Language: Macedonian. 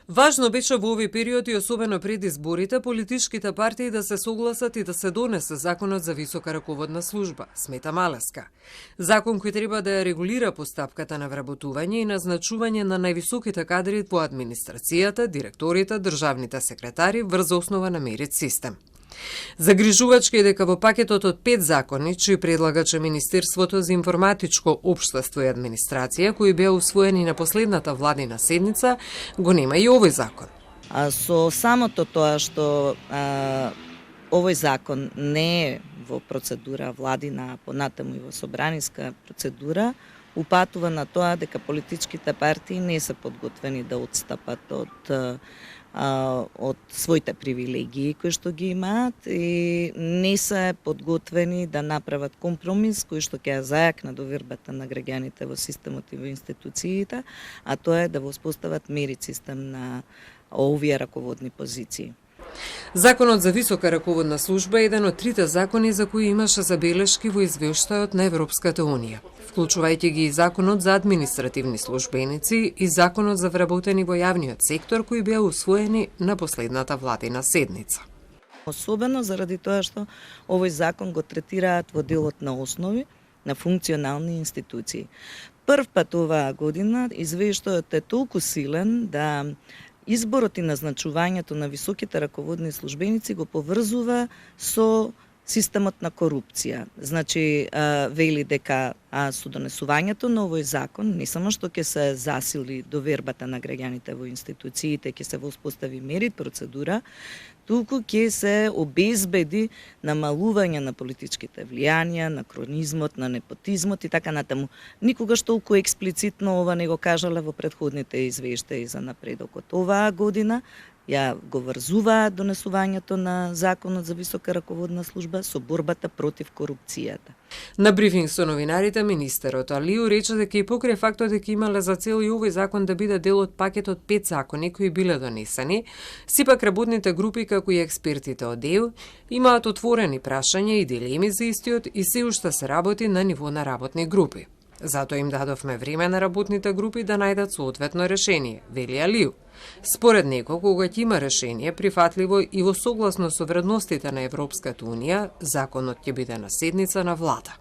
Важно беше во овој период и особено пред изборите политичките партии да се согласат и да се донесе законот за висока раководна служба, смета Малеска. Закон кој треба да ја регулира постапката на вработување и назначување на највисоките кадри по администрацијата, директорите, државните секретари врз основа на мерит систем. Загрижувачки е дека во пакетот од 5 закони, чиј предлагаче Министерството за информатичко општество и администрација, кои беа усвоени на последната владина седница, го нема и овој закон. Со самото тоа што овој закон не е во процедура владина, понатаму и во собраниска процедура, упатува на тоа дека политичките партии не се подготвени да отстапат од своите привилегии кои што ги имаат и не се подготвени да направат компромис кој што ќе ја зајакне довербата на граѓаните во системот и во институциите, а тоа е да воспостават мерит систем на овие раководни позиции. Законот за висока раководна служба е еден од трите закони за кои имаше забелешки во извештајот на Европската Унија, вклучувајќи ги и Законот за административни службеници и Законот за вработени во јавниот сектор, кои беа усвоени на последната владина седница. Особено заради тоа што овој закон го третираат во делот на основи на функционални институции. Прв пат оваа година извештајот е толку силен да изборот и назначувањето на високите раководни службеници го поврзува со системот на корупција. Значи, вели дека со донесувањето на овој закон не само што ќе се засили довербата на граѓаните во институциите, ќе се воспостави мерит процедура, туку ќе се обезбеди намалување на политичките влијанија, на кронизмот, на непотизмот и така натаму. Никогаш толку експлицитно ова не го кажале во претходните извештаи за напредокот. Оваа година ја го врзуваат донесувањето на Законот за висока раководна служба со борбата против корупцијата. На брифинг со новинарите, министерот Алиу рече дека и покрај фактот дека имале за цел и овој закон да биде дел од пакетот 5 закони кои биле донесени, сепак работните групи како и експертите од ЕУ имаат отворени прашања и дилеми за истиот и се уште се работи на ниво на работни групи. Затоа им дадовме време на работните групи да најдат соодветно решение, вели Алиу. Според него, кога ќе има решение прифатливо и во согласно со вредностите на Европската Унија, законот ќе биде на седница на влада.